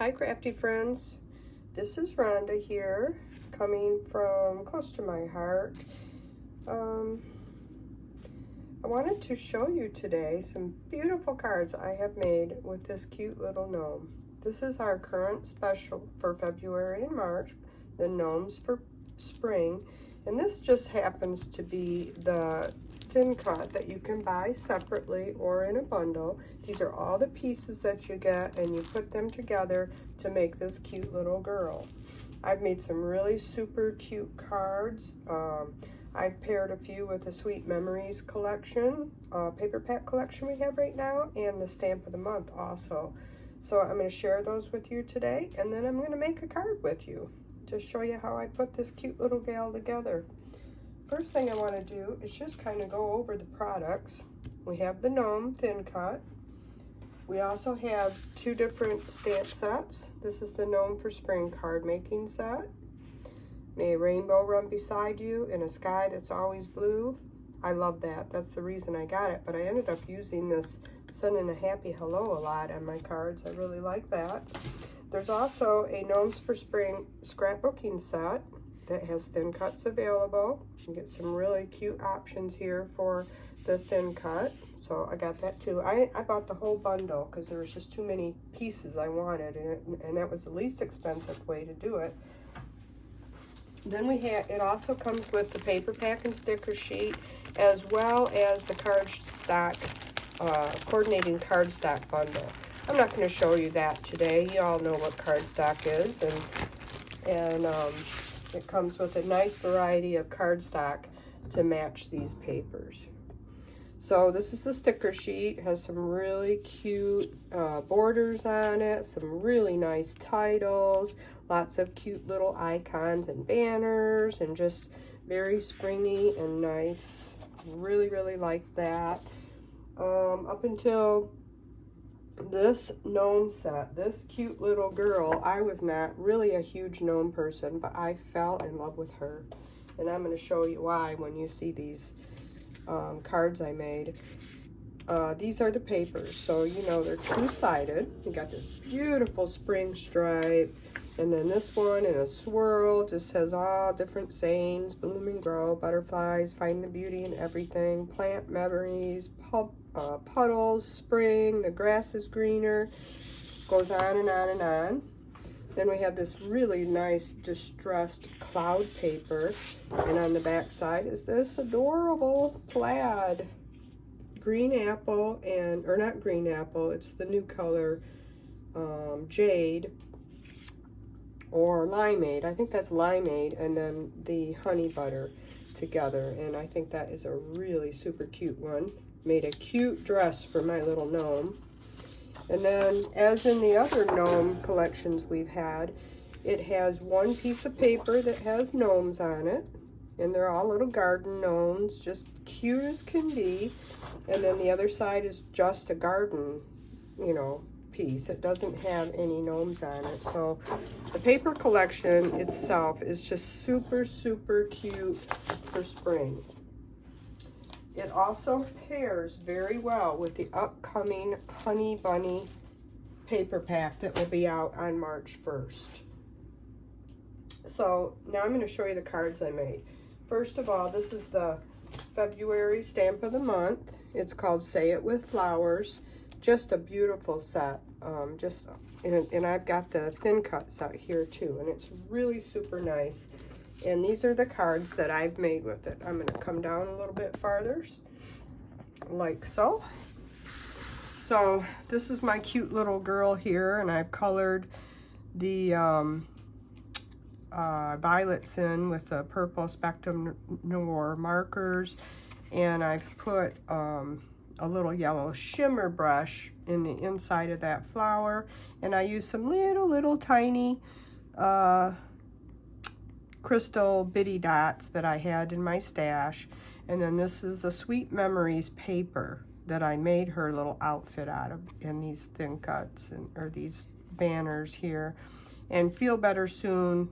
Hi crafty friends, this is Rhonda here, coming from close to my heart. I wanted to show you today some beautiful cards I have made with this cute little gnome. This is our current special for February and March, the Gnomes for spring, and this just happens to be the thin cut that you can buy separately or in a bundle. These are all the pieces that you get, and you put them together to make this cute little girl. I've made some really super cute cards. I've paired a few with the Sweet Memories collection, paper pack collection we have right now, and the Stamp of the Month also. So I'm going to share those with you today, and then I'm going to make a card with you to show you how I put this cute little gal together. First thing I want to do is just kind of go over the products. We have the Gnome thin cut. We also have two different stamp sets. This is the Gnome for Spring card making set. May a rainbow run beside you in a sky that's always blue. I love that. That's the reason I got it. But I ended up using this sending a happy hello a lot on my cards. I really like that. There's also a Gnomes for Spring scrapbooking set that has thin cuts available. You get some really cute options here for the thin cut. So I got that too. I bought the whole bundle because there was just too many pieces I wanted, and that was the least expensive way to do it. Then we have, it also comes with the paper pack and sticker sheet, as well as the cardstock, coordinating cardstock bundle. I'm not going to show you that today. You all know what cardstock is, and it comes with a nice variety of cardstock to match these papers. So this is the sticker sheet. It has some really cute borders on it, some really nice titles, lots of cute little icons and banners, and just very springy and nice. Really, really like that. Up until this gnome set, this cute little girl, I was not really a huge gnome person, but I fell in love with her. And I'm going to show you why when you see these cards I made. These are the papers, so you know they're two-sided. You got this beautiful spring stripe, and then this one in a swirl just has all different sayings: bloom and grow, butterflies, find the beauty in everything, plant memories, puddles, spring, the grass is greener, goes on and on and on. Then we have this really nice distressed cloud paper, and on the back side is this adorable plaid green apple, and or not green apple, it's the new color jade or limeade. I think that's limeade, and then the honey butter together, and I think that is a really super cute one. Made a cute dress for my little gnome. And then, as in the other gnome collections we've had, it has one piece of paper that has gnomes on it, and they're all little garden gnomes, just cute as can be. And then the other side is just a garden, you know, piece. It doesn't have any gnomes on it. So the paper collection itself is just super, super cute for spring. It also pairs very well with the upcoming Honey Bunny paper pack that will be out on March 1st. So now I'm going to show you the cards I made. First of all, this is the February Stamp of the Month. It's called Say It With Flowers. Just a beautiful set. And I've got the thin cut set here too, and it's really super nice. And these are the cards that I've made with it. I'm going to come down a little bit farther, like so. So this is my cute little girl here, and I've colored the violets in with the purple Spectrum Noir markers, and I've put a little yellow shimmer brush in the inside of that flower, and I use some little tiny crystal bitty dots that I had in my stash. And then this is the Sweet Memories paper that I made her little outfit out of in these thin cuts, or these banners here. And Feel Better Soon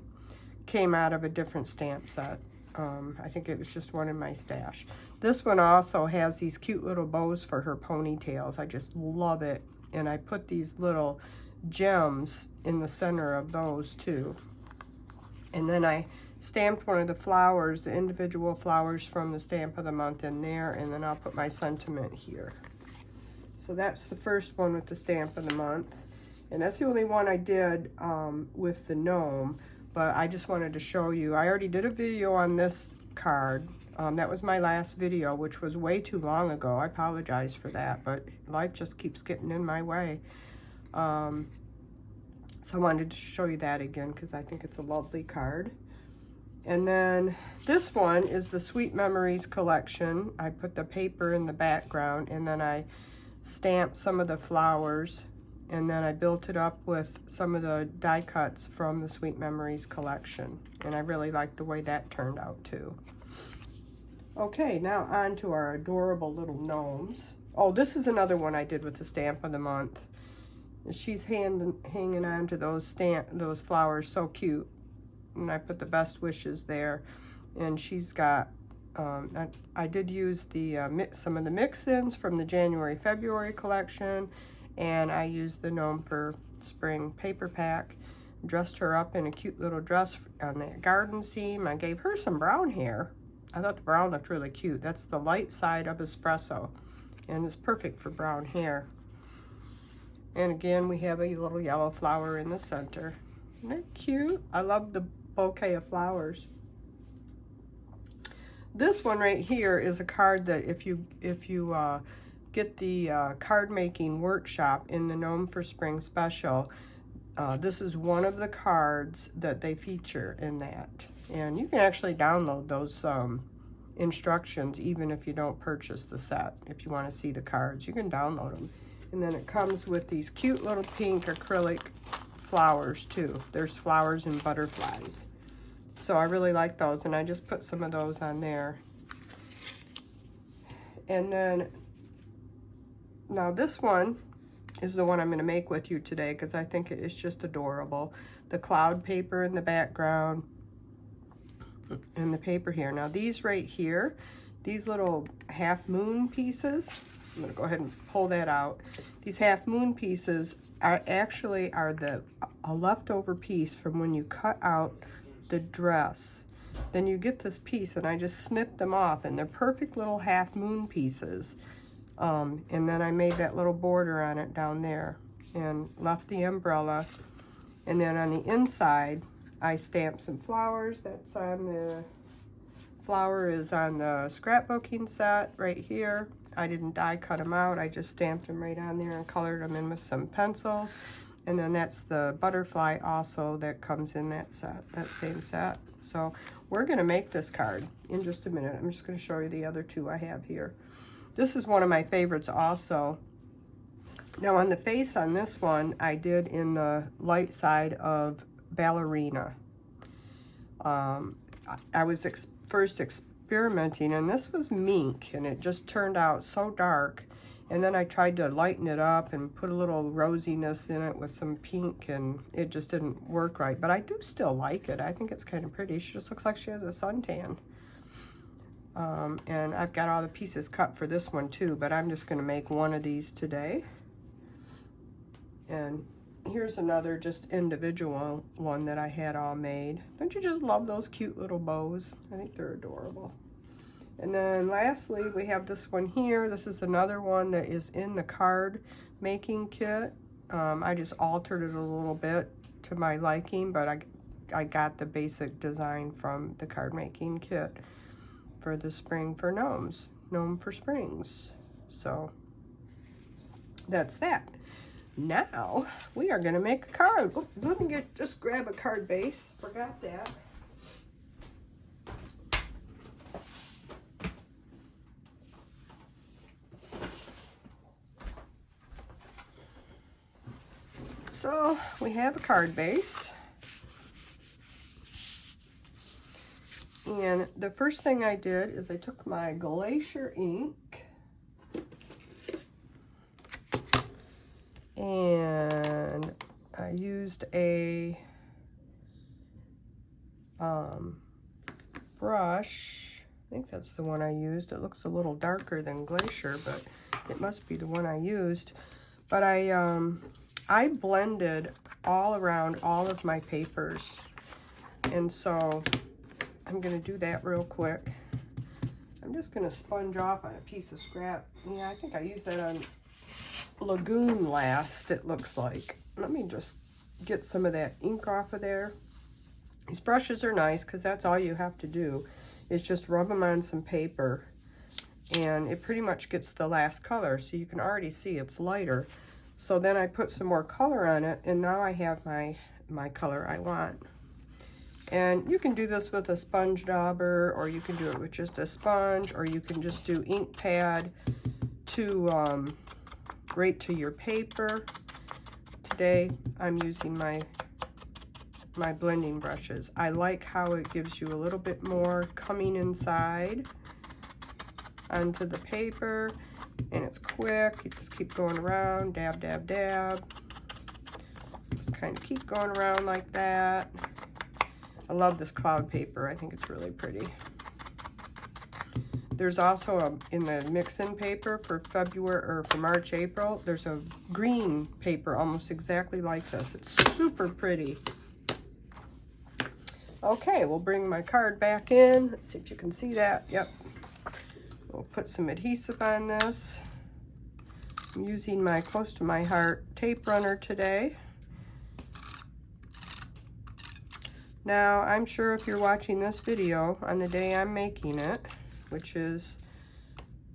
came out of a different stamp set. I think it was just one in my stash. This one also has these cute little bows for her ponytails. I just love it. And I put these little gems in the center of those too. And then I stamped one of the flowers, the individual flowers from the stamp of the month in there, and then I'll put my sentiment here. So that's the first one with the stamp of the month. And that's the only one I did with the gnome, but I just wanted to show you. I already did a video on this card. That was my last video, which was way too long ago. I apologize for that, but life just keeps getting in my way. So I wanted to show you that again because I think it's a lovely card. And then this one is the Sweet Memories collection. I put the paper in the background, and then I stamped some of the flowers, and then I built it up with some of the die cuts from the Sweet Memories collection. And I really like the way that turned out too. Okay, now on to our adorable little gnomes. Oh, this is another one I did with the stamp of the month. She's hanging on to those flowers, so cute. And I put the best wishes there. And she's got, I did use the some of the mix-ins from the January-February collection, and I used the Gnome for Spring paper pack. Dressed her up in a cute little dress on that garden seam. I gave her some brown hair. I thought the brown looked really cute. That's the light side of espresso, and it's perfect for brown hair. And again, we have a little yellow flower in the center. Isn't that cute? I love the bouquet of flowers. This one right here is a card that if you get the card making workshop in the Gnome for Spring special, this is one of the cards that they feature in that. And you can actually download those instructions even if you don't purchase the set. If you want to see the cards, you can download them. And then it comes with these cute little pink acrylic flowers too. There's flowers and butterflies. So I really like those, and I just put some of those on there. And then, now this one is the one I'm going to make with you today because I think it is just adorable. The cloud paper in the background and the paper here. Now these right here, these little half moon pieces, I'm going to go ahead and pull that out. These half moon pieces are actually a leftover piece from when you cut out the dress. Then you get this piece, and I just snipped them off, and they're perfect little half moon pieces. And then I made that little border on it down there and left the umbrella. And then on the inside, I stamped some flowers. That's on the flower is on the scrapbooking set right here. I didn't die cut them out. I just stamped them right on there and colored them in with some pencils. And then that's the butterfly also that comes in that set, that same set. So we're gonna make this card in just a minute. I'm just gonna show you the other two I have here. This is one of my favorites also. Now on the face on this one, I did in the light side of ballerina. I was first experimenting, and this was mink, and it just turned out so dark. And then I tried to lighten it up and put a little rosiness in it with some pink, and it just didn't work right. But I do still like it. I think it's kind of pretty. She just looks like she has a suntan. And I've got all the pieces cut for this one too, but I'm just going to make one of these today. And here's another just individual one that I had all made. Don't you just love those cute little bows? I think they're adorable. And then lastly, we have this one here. This is another one that is in the card making kit. I just altered it a little bit to my liking, but I got the basic design from the card making kit for the spring for gnomes, Gnome for Springs. So that's that. Now we are gonna make a card. Oh, let me just grab a card base. Forgot that. So we have a card base. And the first thing I did is I took my Glacier ink and I used a brush. I think that's the one I used. It looks a little darker than Glacier, but it must be the one I used. But I I blended all around all of my papers. And so I'm going to do that real quick. I'm just going to sponge off on a piece of scrap. Yeah, I think I used that on Lagoon last, it looks like. Let me just get some of that ink off of there. These brushes are nice because that's all you have to do is just rub them on some paper, and it pretty much gets the last color, so you can already see it's lighter. So then I put some more color on it, and now I have my color I want. And you can do this with a sponge dauber, or you can do it with just a sponge, or you can just do ink pad to right to your paper. Today I'm using my blending brushes. I like how it gives you a little bit more coming inside onto the paper, and it's quick. You just keep going around, dab, dab, dab. Just kind of keep going around like that. I love this cloud paper. I think it's really pretty. There's also in the mix-in paper for February, or for March, April, there's a green paper almost exactly like this. It's super pretty. Okay, we'll bring my card back in. Let's see if you can see that. Yep. We'll put some adhesive on this. I'm using my Close to My Heart tape runner today. Now, I'm sure if you're watching this video on the day I'm making it, which is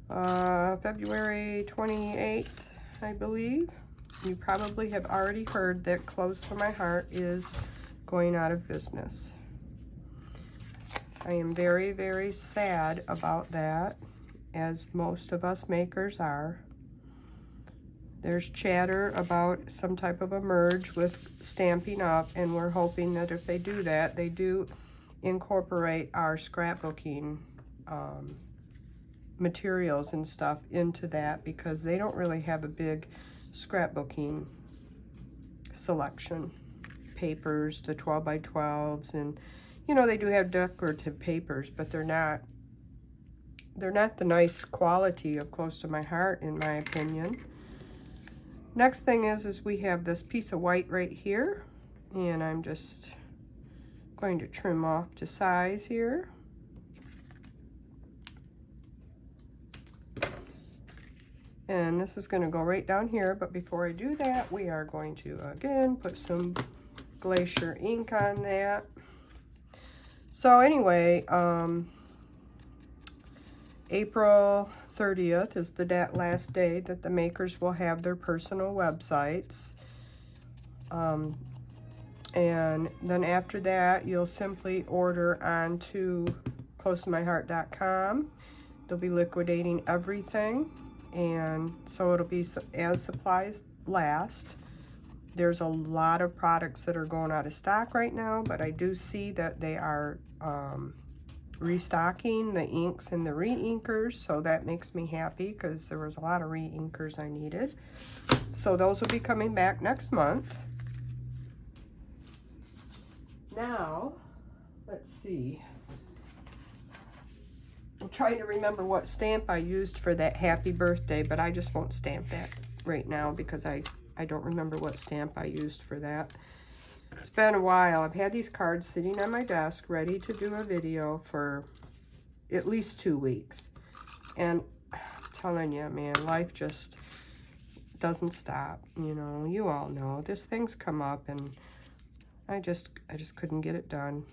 February 28th, I believe, you probably have already heard that Close to My Heart is going out of business. I am very, very sad about that, as most of us makers are. There's chatter about some type of a merge with Stampin' Up, and we're hoping that if they do that, they do incorporate our scrapbooking materials and stuff into that, because they don't really have a big scrapbooking selection. Papers, the 12 by 12s, and you know, they do have decorative papers, but they're not the nice quality of Close to My Heart, in my opinion. Next thing is we have this piece of white right here, and I'm just going to trim off to size here. And this is going to go right down here, but before I do that, we are going to again put some Glacier ink on that. So anyway, April 30th is the last day that the makers will have their personal websites. And then after that, you'll simply order onto closetomyheart.com. They'll be liquidating everything, and so it'll be as supplies last. There's a lot of products that are going out of stock right now, but I do see that they are restocking the inks and the re-inkers, so that makes me happy because there was a lot of re-inkers I needed. So those will be coming back next month. Now, let's see. I'm trying to remember what stamp I used for that happy birthday, but I just won't stamp that right now because I don't remember what stamp I used for that. It's been a while. I've had these cards sitting on my desk ready to do a video for at least 2 weeks. And I'm telling you, man, life just doesn't stop. You know, you all know. These things come up, and I just couldn't get it done.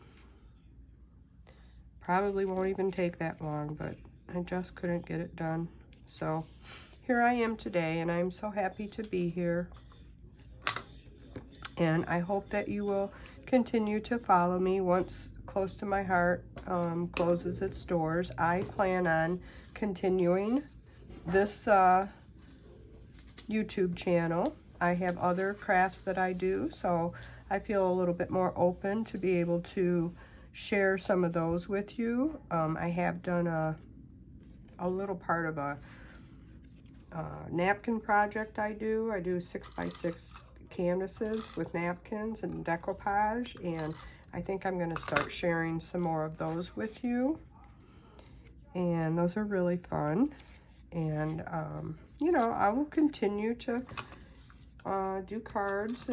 Probably won't even take that long, but I just couldn't get it done. So here I am today, and I'm so happy to be here. And I hope that you will continue to follow me once Close to My Heart closes its doors. I plan on continuing this YouTube channel. I have other crafts that I do, so I feel a little bit more open to be able to share some of those with you. I have done a little part of a napkin project I do. I do 6x6 canvases with napkins and decoupage, and I think I'm going to start sharing some more of those with you. And those are really fun. And, you know, I will continue to do cards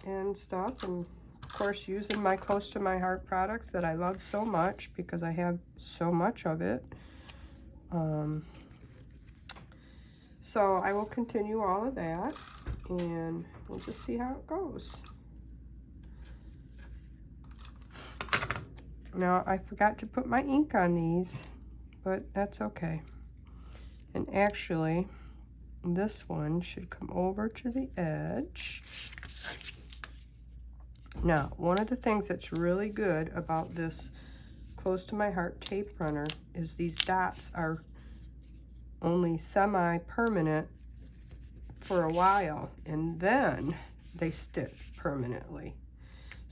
and stuff, and of course using my close to my heart products that I love so much because I have so much of it. So I will continue all of that, and we'll just see how it goes. Now, I forgot to put my ink on these, but that's okay. And actually, this one should come over to the edge. Now, one of the things that's really good about this close to my heart tape runner is these dots are only semi-permanent for a while, and then they stick permanently.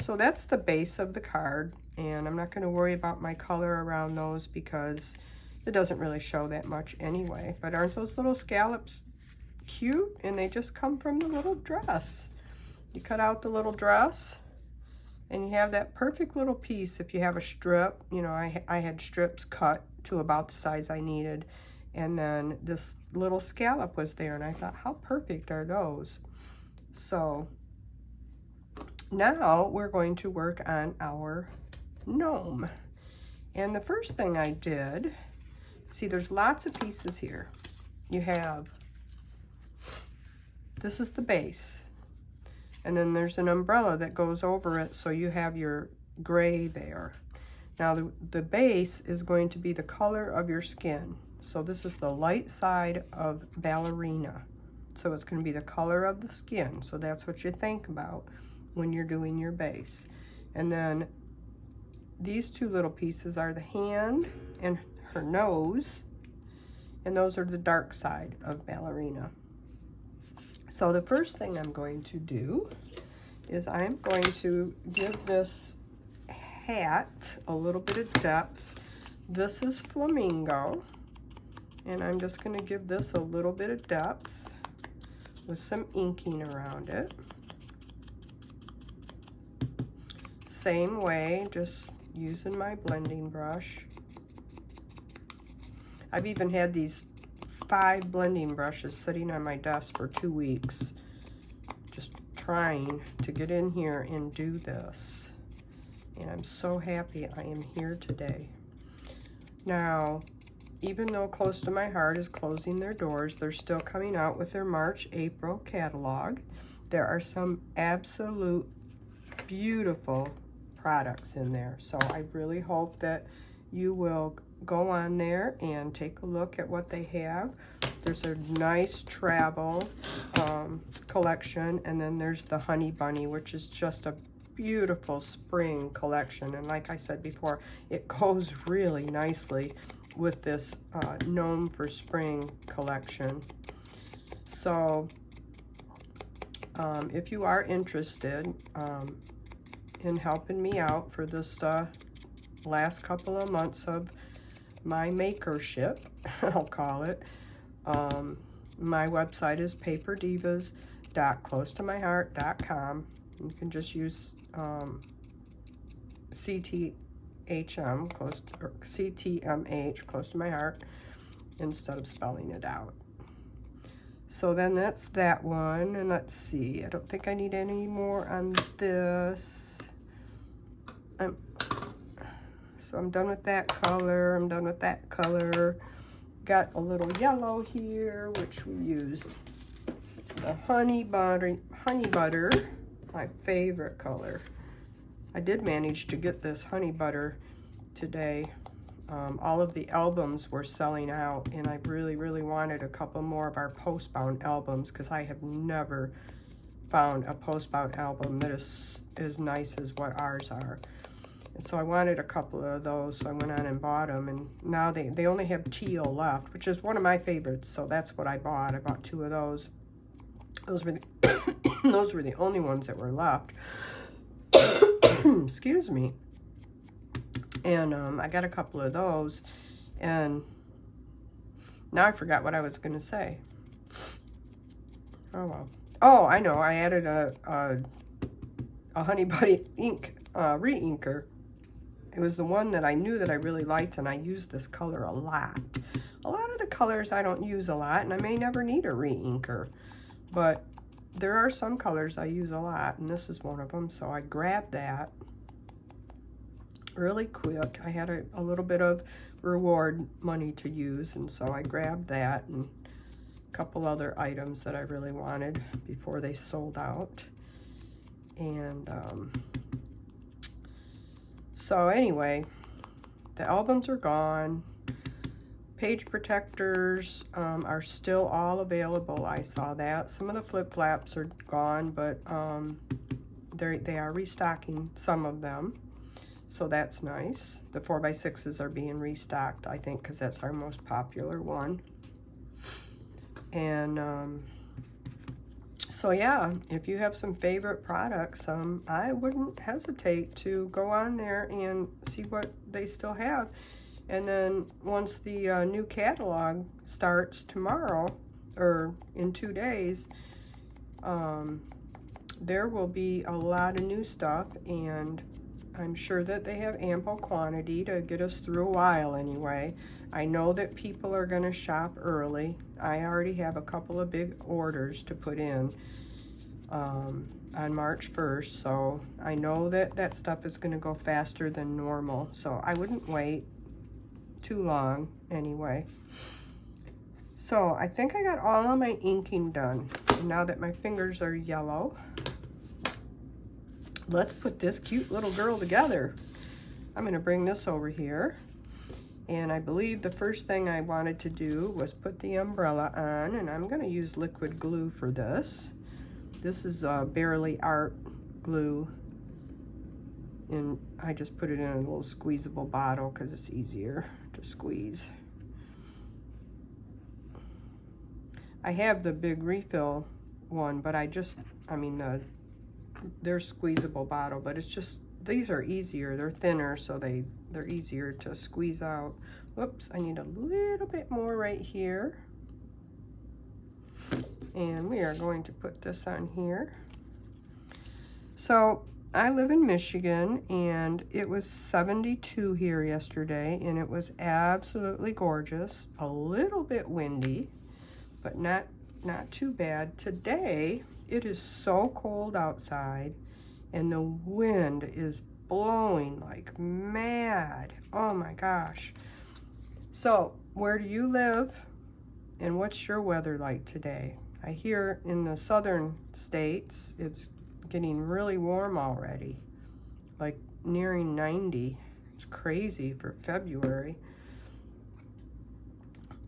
So that's the base of the card, and I'm not going to worry about my color around those because it doesn't really show that much anyway. But aren't those little scallops cute? And they just come from the little dress. You cut out the little dress and you have that perfect little piece. If you have a strip, you know, I had strips cut to about the size I needed, and then this little scallop was there, and I thought, how perfect are those? So now we're going to work on our gnome. And the first thing I did, see, there's lots of pieces here. You have, this is the base, and then there's an umbrella that goes over it, so you have your gray there. Now the base is going to be the color of your skin. So this is the light side of ballerina. So it's going to be the color of the skin. So that's what you think about when you're doing your base. And then these two little pieces are the hand and her nose. And those are the dark side of ballerina. So the first thing I'm going to do is I'm going to give this hat a little bit of depth. This is flamingo. And I'm just going to give this a little bit of depth with some inking around it. Same way, just using my blending brush. I've even had these 5 blending brushes sitting on my desk for 2 weeks, just trying to get in here and do this. And I'm so happy I am here today. Now, even though Close to My Heart is closing their doors, they're still coming out with their March-April catalog. There are some absolute beautiful products in there. So I really hope that you will go on there and take a look at what they have. There's a nice travel collection, and then there's the Honey Bunny, which is just a beautiful spring collection. And like I said before, it goes really nicely with this Gnome for Spring collection. So if you are interested in helping me out for this last couple of months of my makership, I'll call it, my website is paperdivas.closetomyheart.com. You can just use CTMH, close to my heart, instead of spelling it out. So then that's that one, and let's see, I don't think I need any more on this. So I'm done with that color, I'm done with that color. Got a little yellow here, which we used the honey butter, my favorite color. I did manage to get this honey butter today. All of the albums were selling out, and I really wanted a couple more of our postbound albums because I have never found a postbound album that is as nice as what ours are. And so I wanted a couple of those, so I went on and bought them, and now they only have teal left, which is one of my favorites, so that's what I bought. I bought 2 of those. Those were the those were the only ones that were left. Excuse me. And I got a couple of those, and now I forgot what I was going to say. Oh, well. Oh, I know. I added a Honey Bunny ink, re-inker. It was the one that I knew that I really liked, and I used this color a lot. A lot of the colors I don't use a lot, and I may never need a re-inker. But there are some colors I use a lot, and this is one of them, so I grabbed that really quick. I had a little bit of reward money to use, and so I grabbed that and a couple other items that I really wanted before they sold out. And so anyway, the albums are gone. Page protectors are still all available. I saw that. Some of the flip-flaps are gone, but they are restocking some of them. So that's nice. The 4x6s are being restocked, I think, because that's our most popular one. And so yeah, if you have some favorite products, I wouldn't hesitate to go on there and see what they still have. And then once the new catalog starts tomorrow, or in 2 days, there will be a lot of new stuff, and I'm sure that they have ample quantity to get us through a while anyway. I know that people are going to shop early. I already have a couple of big orders to put in on March 1st, so I know that that stuff is going to go faster than normal, so I wouldn't wait too long anyway. So I think I got all of my inking done. And now that my fingers are yellow, let's put this cute little girl together. I'm going to bring this over here, and I believe the first thing I wanted to do was put the umbrella on, and I'm going to use liquid glue for this. This is Barely Art glue, and I just put it in a little squeezable bottle because it's easier to squeeze. I have the big refill one, but they're squeezable bottle, but it's just, these are easier. They're thinner, so they're easier to squeeze out. Whoops, I need a little bit more right here. And we are going to put this on here. So I live in Michigan, and it was 72 here yesterday, and it was absolutely gorgeous. A little bit windy, but not too bad. Today, it is so cold outside, and the wind is blowing like mad. Oh my gosh. So, where do you live, and what's your weather like today? I hear in the southern states, it's getting really warm already, like nearing 90. It's crazy for February.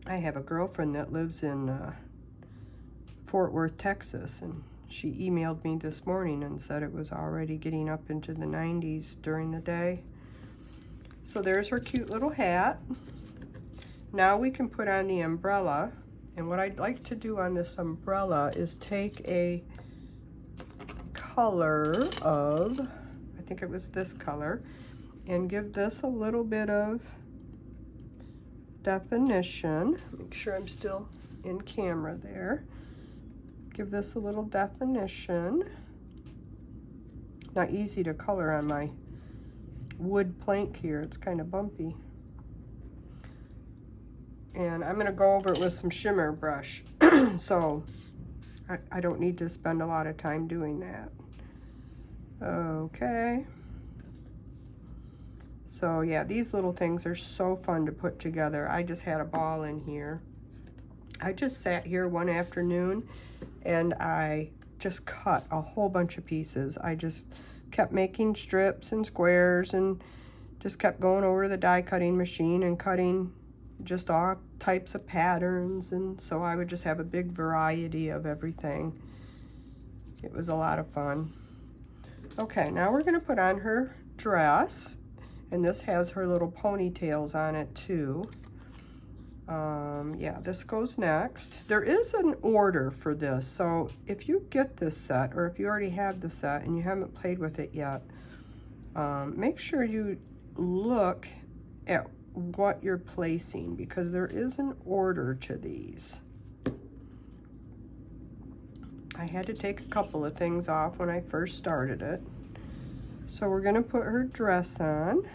I have a girlfriend that lives in Fort Worth, Texas, and she emailed me this morning and said it was already getting up into the 90s during the day. So there's her cute little hat. Now we can put on the umbrella, and what I'd like to do on this umbrella is take a color of, I think it was this color, and give this a little bit of definition. Make sure I'm still in camera there. Give this a little definition. Not easy to color on my wood plank here. It's kind of bumpy. And I'm going to go over it with some shimmer brush. So I don't need to spend a lot of time doing that. Okay. So yeah, these little things are so fun to put together. I just had a ball in here. I just sat here one afternoon and I just cut a whole bunch of pieces. I just kept making strips and squares and just kept going over to the die cutting machine and cutting just all types of patterns, and so I would just have a big variety of everything. It was a lot of fun. Okay, now we're gonna put on her dress, and this has her little ponytails on it too. Yeah, this goes next. There is an order for this, so if you get this set, or if you already have the set and you haven't played with it yet, make sure you look at what you're placing, because there is an order to these. I had to take a couple of things off when I first started it. So we're gonna put her dress on,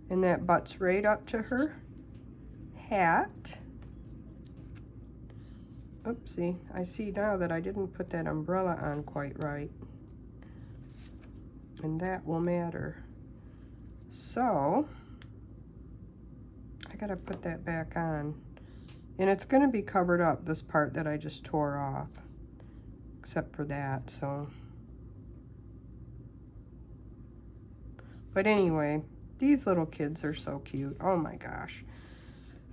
and that butts right up to her hat. Oopsie, I see now that I didn't put that umbrella on quite right. And that will matter. So, I gotta put that back on. And it's gonna be covered up, this part that I just tore off. Except for that, so. But anyway, these little kids are so cute. Oh my gosh.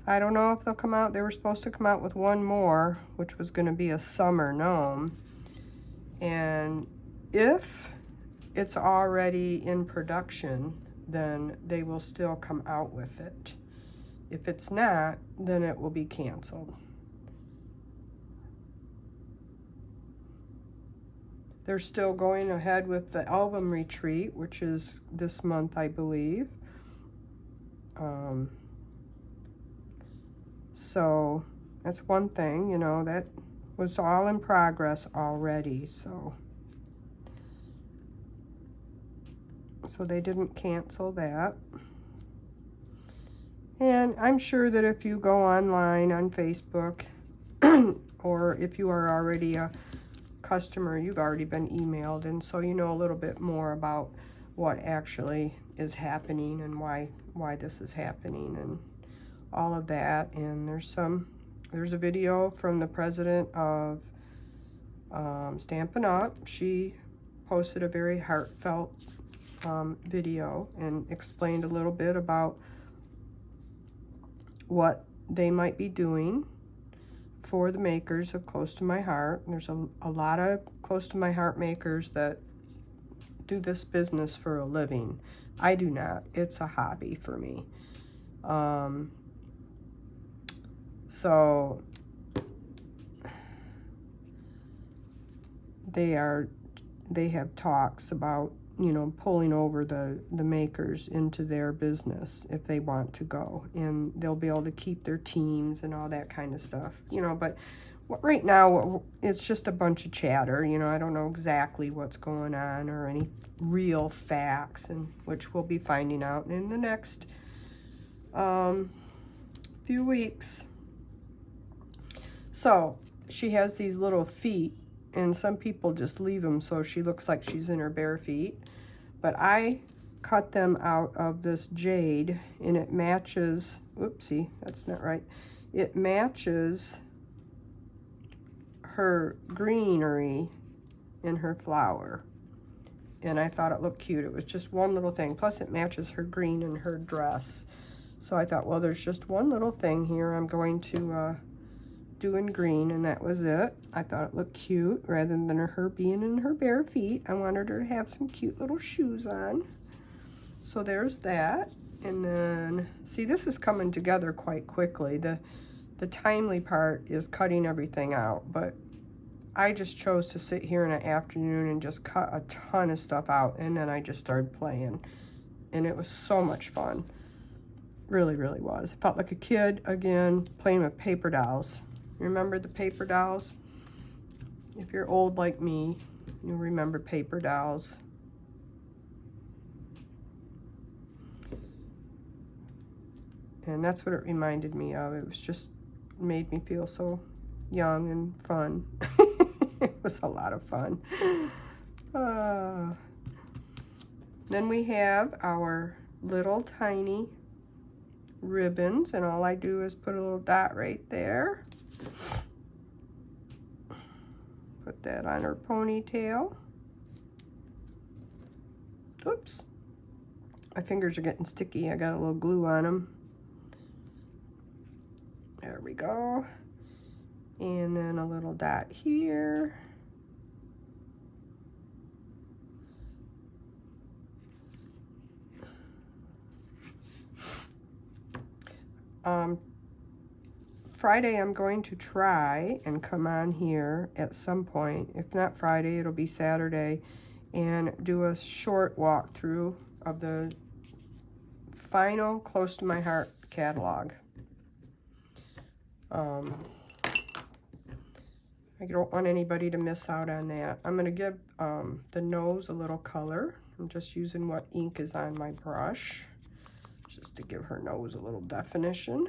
I don't know if they'll come out. They were supposed to come out with one more, which was going to be a summer gnome. And if it's already in production, then they will still come out with it. If it's not, then it will be canceled. They're still going ahead with the album retreat, which is this month, I believe. So that's one thing, you know, that was all in progress already, so they didn't cancel that. And I'm sure that if you go online on Facebook, or if you are already a customer, you've already been emailed, and so you know a little bit more about what actually is happening and why this is happening and all of that. And there's a video from the president of Stampin' Up. She posted a very heartfelt video and explained a little bit about what they might be doing for the makers of Close to My Heart. And there's a lot of Close to My Heart makers that do this business for a living. I do not. It's a hobby for me. So they have talks about, you know, pulling over the makers into their business if they want to go, and they'll be able to keep their teams and all that kind of stuff, you know. But right now it's just a bunch of chatter, you know. I don't know exactly what's going on or any real facts, and which we'll be finding out in the next few weeks. So she has these little feet, and some people just leave them so she looks like she's in her bare feet. But I cut them out of this jade, and it matches, oopsie, that's not right. It matches her greenery in her flower. And I thought it looked cute. It was just one little thing. Plus it matches her green in her dress. So I thought, well, there's just one little thing here I'm going to do in green, and that was it. I thought it looked cute rather than her being in her bare feet. I wanted her to have some cute little shoes on. So there's that. And then, see, this is coming together quite quickly. The timely part is cutting everything out, but I just chose to sit here in the afternoon and just cut a ton of stuff out, and then I just started playing. And it was so much fun. Really, really was. I felt like a kid again, playing with paper dolls. Remember the paper dolls? If you're old like me, you'll remember paper dolls. And that's what it reminded me of. It was just made me feel so young and fun. It was a lot of fun. Then we have our little tiny ribbons, and all I do is put a little dot right there. Put that on her ponytail. Oops. My fingers are getting sticky. I got a little glue on them. There we go. And then a little dot here. Friday I'm going to try and come on here at some point. If not Friday, it'll be Saturday, and do a short walkthrough of the final Close to My Heart catalog. I don't want anybody to miss out on that. I'm going to give the nose a little color. I'm just using what ink is on my brush, just to give her nose a little definition.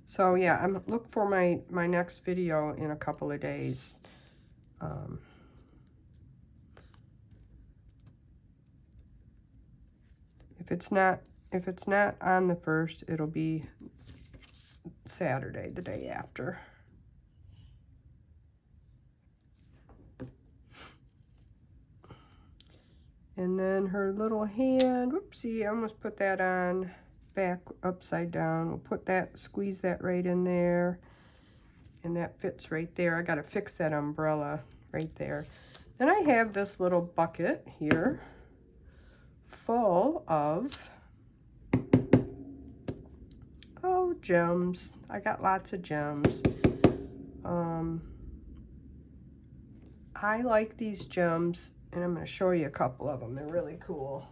So yeah, look for my next video in a couple of days. If it's not on the 1st, it'll be Saturday, the day after. And then her little hand, whoopsie, I almost put that on back upside down. We'll put that, squeeze that right in there. And that fits right there. I gotta fix that umbrella right there. Then I have this little bucket here full of, oh, gems. I got lots of gems. I like these gems, and I'm going to show you a couple of them. They're really cool.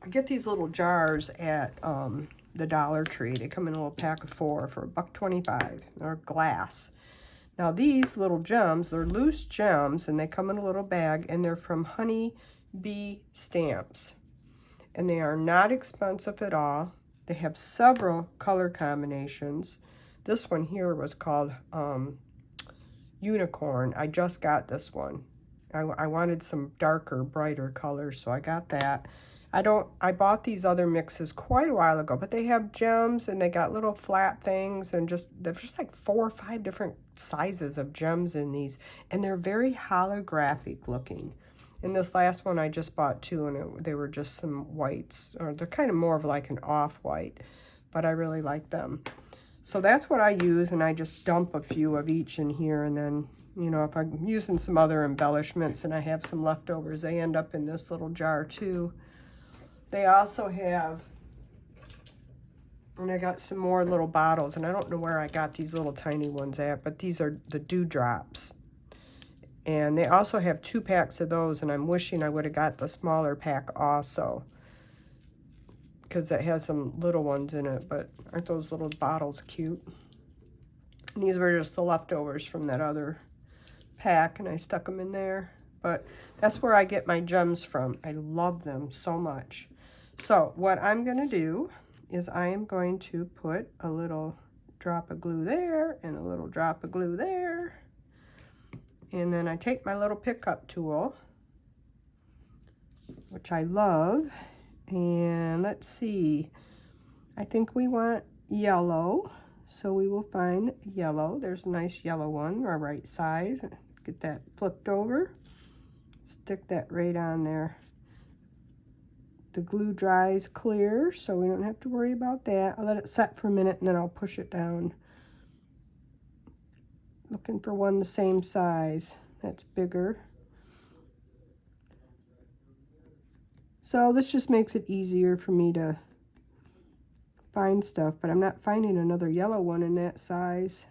I get these little jars at the Dollar Tree. They come in a little pack of 4 for $1.25. They're glass. Now these little gems, they're loose gems, and they come in a little bag, and they're from Honey Bee Stamps. And they are not expensive at all. They have several color combinations. This one here was called Unicorn. I just got this one. I wanted some darker, brighter colors, so I got that. I bought these other mixes quite a while ago, but they have gems, and they got little flat things, and there's just like 4 or 5 different sizes of gems in these, and they're very holographic looking. In this last one, I just bought 2, and they were just some whites, or they're kind of more of like an off-white, but I really like them. So that's what I use, and I just dump a few of each in here, and then, you know, if I'm using some other embellishments and I have some leftovers, they end up in this little jar too. They also have, and I got some more little bottles, and I don't know where I got these little tiny ones at, but these are the dewdrops. And they also have 2 packs of those, and I'm wishing I would have got the smaller pack also, because it has some little ones in it. But aren't those little bottles cute? And these were just the leftovers from that other pack, and I stuck them in there. But that's where I get my gems from. I love them so much. So what I'm going to do is I am going to put a little drop of glue there and a little drop of glue there. And then I take my little pickup tool, which I love, and let's see, I think we want yellow, so we will find yellow. There's a nice yellow one, our right size. Get that flipped over, stick that right on there. The glue dries clear, so we don't have to worry about that. I'll let it set for a minute, and then I'll push it down. Looking for one the same size that's bigger. So this just makes it easier for me to find stuff, but I'm not finding another yellow one in that size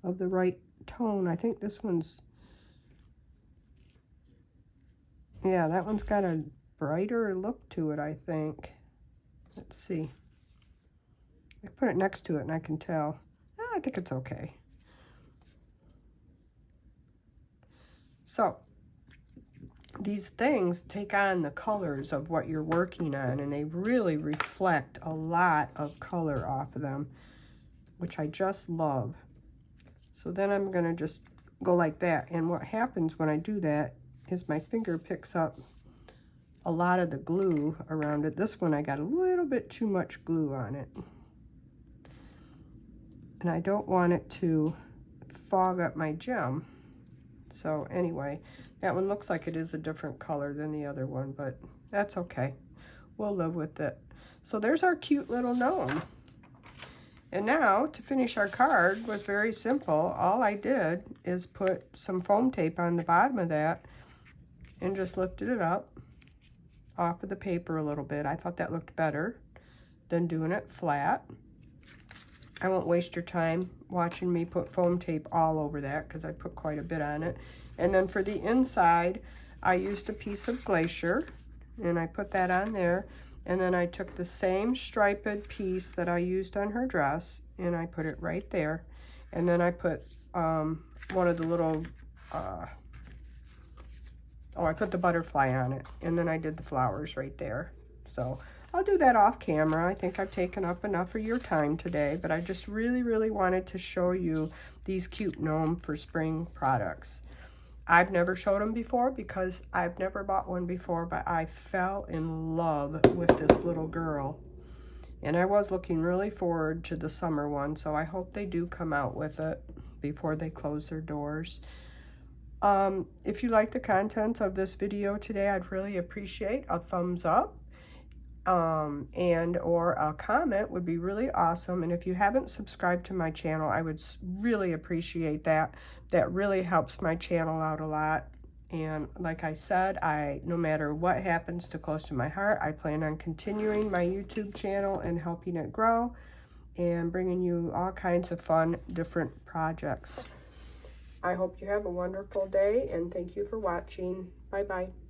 of the right tone. I think this one's, yeah, that one's got a brighter look to it, I think. Let's see. I put it next to it and I can tell. I think it's okay. So these things take on the colors of what you're working on, and they really reflect a lot of color off of them, which I just love. So then I'm going to just go like that, and what happens when I do that is my finger picks up a lot of the glue around it. This one I got a little bit too much glue on it, and I don't want it to fog up my gem. So anyway, that one looks like it is a different color than the other one, but that's okay. We'll live with it. So there's our cute little gnome. And now, to finish our card was very simple. All I did is put some foam tape on the bottom of that and just lifted it up off of the paper a little bit. I thought that looked better than doing it flat. I won't waste your time watching me put foam tape all over that, because I put quite a bit on it. And then for the inside, I used a piece of glacier, and I put that on there. And then I took the same striped piece that I used on her dress, and I put it right there. And then I put one of the little, I put the butterfly on it. And then I did the flowers right there. So I'll do that off camera. I think I've taken up enough of your time today, but I just really wanted to show you these cute Gnome for spring products. I've never showed them before because I've never bought one before, but I fell in love with this little girl. And I was looking really forward to the summer one, so I hope they do come out with it before they close their doors. If you like the content of this video today, I'd really appreciate a thumbs up. And or a comment would be really awesome. And if you haven't subscribed to my channel, I would really appreciate that. That really helps my channel out a lot. And like I said, no matter what happens to close to my heart, I plan on continuing my YouTube channel and helping it grow and bringing you all kinds of fun, different projects. I hope you have a wonderful day, and thank you for watching. Bye-bye.